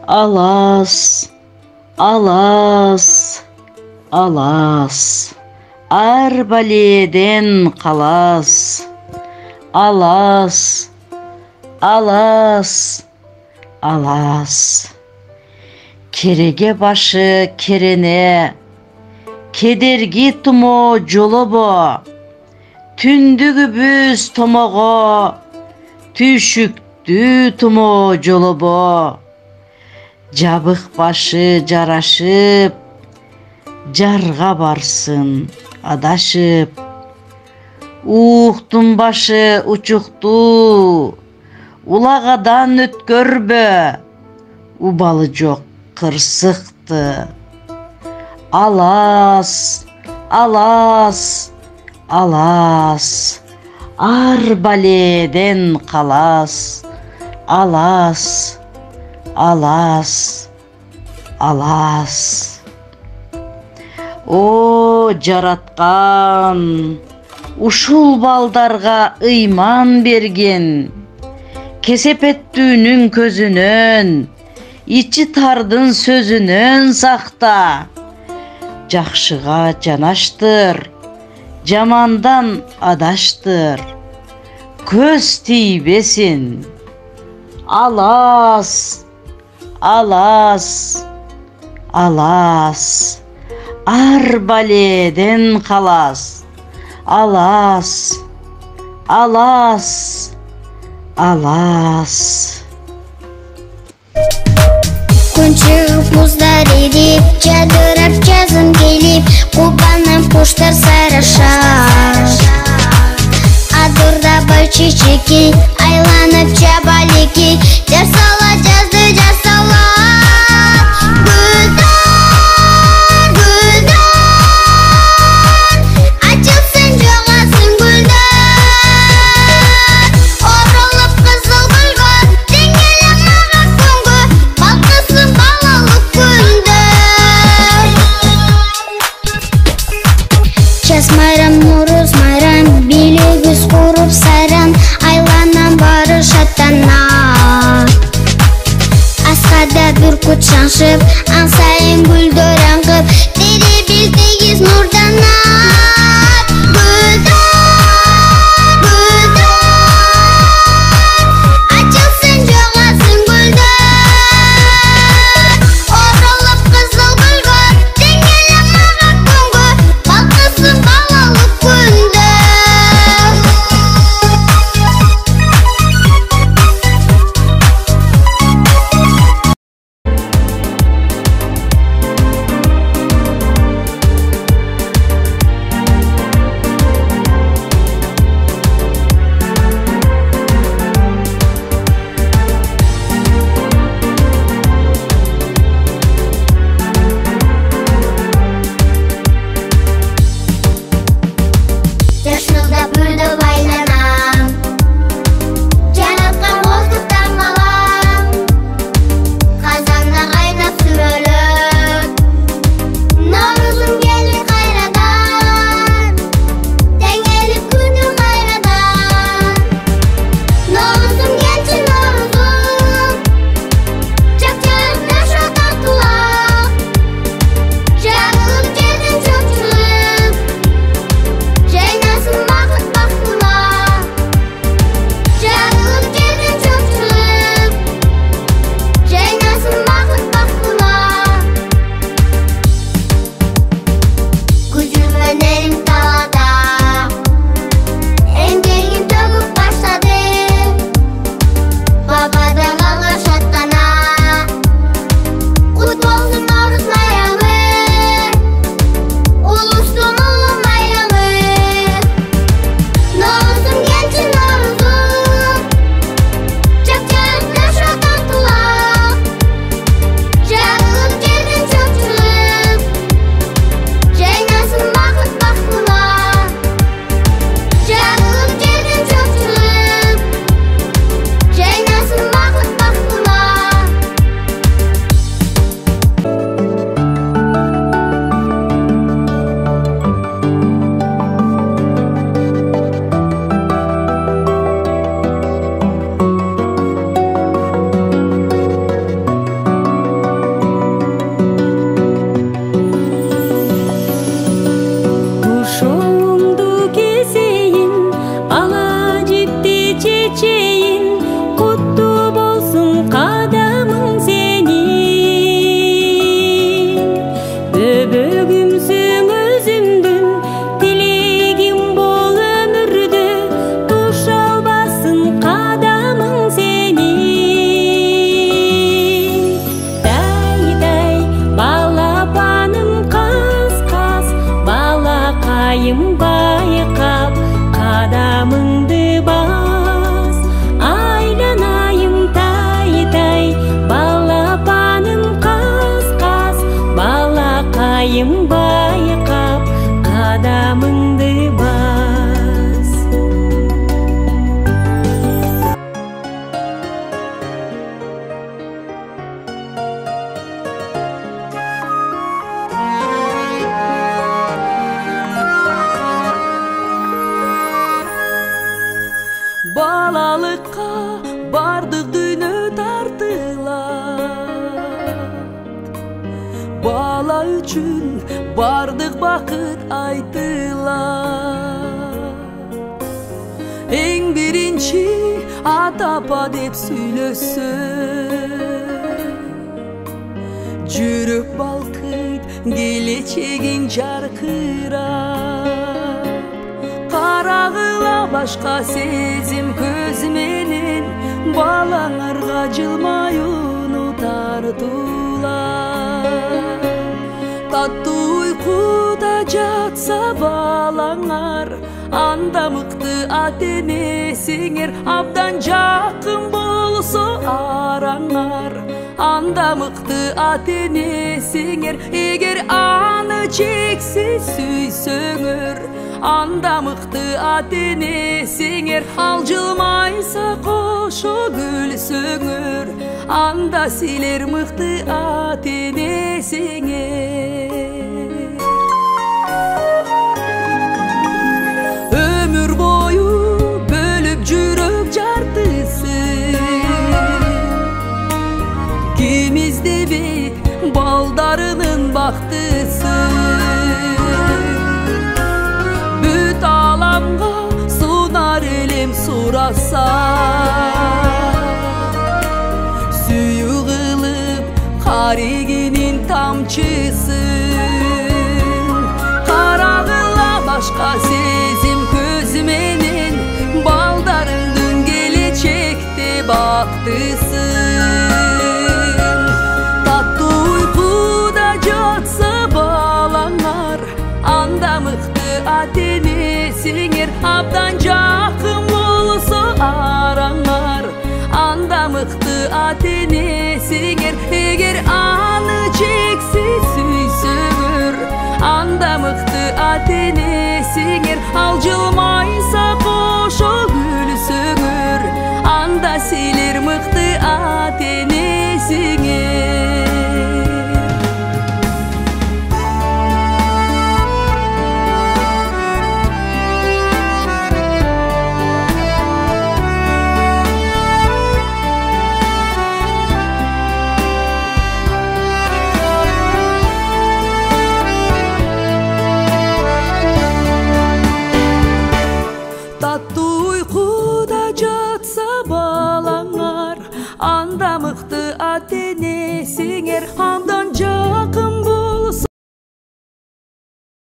Alas, alas, alas, arbaleden kalas. Alas, alas, alas. Kerege başı kerene, kedergi tumo jolobo. Tündügübüz tomogo, tüşüktü tumo jolobo. Jabık başı jaraşıp, jarga barsın adaşıp. Uhtun başı uçuktu, ulagadan ötkörbö. Ubalı jok kırsıktı. Alas, alas, alas, arbaleden kalas. Alas, alas, alas. O jaratkan, uşul baldarga ıyman bergen. Kesepettüğünün közünön, içi tardın sözünön sakta. Жақшыға жанаштыр, жамандан адаштыр. Көз тийбесин. Алас, алас, алас, арбаледен қалас. Алас, алас, алас. Күн шығып мұздар еріп, жадырап жазым келіп, қубанып құштар сарышар. Адырда бай чечеки, айланып жабалеки, жар сала жазды жар сала. Гүлдар, гүлдар, açılsın жоғасын гүлдар. Орылып қызыл гүлгөр, теңгелеп маға көңгө, балқысын балалық күндер. Час майрам, нұрыз майрам, билігіз құрып сайран, айланан бары шаттана. Асқада бүркіт шаңшып, аңсайын гүлдер аңқып, тере білтегіз нұрданат. Гүлдар, гүлдар, açılsın жоғасын гүлдар. Орылып қызыл гүлгөр, теңгелеп маға көңгө, балқысын балалық күндер. үчүн бардык бакыт айтылат. Эң биринчи ата апа деп сүйлөсө, жүрөк балкыйт, келечегиң жаркырап. Карагыла башка сезим көз менен, балаңарга жылмаюуну тартуулар. Таттуу уйкуда жатса балаңар, анда мыкты ата-энесиңер, абдан жакын болсо араңар. Анда мыкты ата-энесиңер, эгер аны чексиз сүйсөңөр. Анда мыкты ата-энесиңер, ал жылмайса кошо күлсөңөр. Анда силер мыкты ата-энесиңер. Ömür boyu bölüp жүрөк жартысын, кимизде бет балдарынын бактысын. Бүт аламга сунар элем сураса, сүйүү кылып каригинин тамчысын. Карагыла башка сезим көз менен, балдарыңдын келечекте бактысын. Таттуу уйкуда жатса балаңар, анда мыкты ата-энесиңер, абдан жакын болсо араңар. Анда мыкты ата-энесиңер, эгер аны чексиз сүйсөңөр. Анда мыкты ата-энесиңер, ал жылмайса кошо күлсөңөр. Анда силер мыкты ата-энесиңер. Таттуу уйкуда жатса балаңар, анда мыкты ата-энесиңер.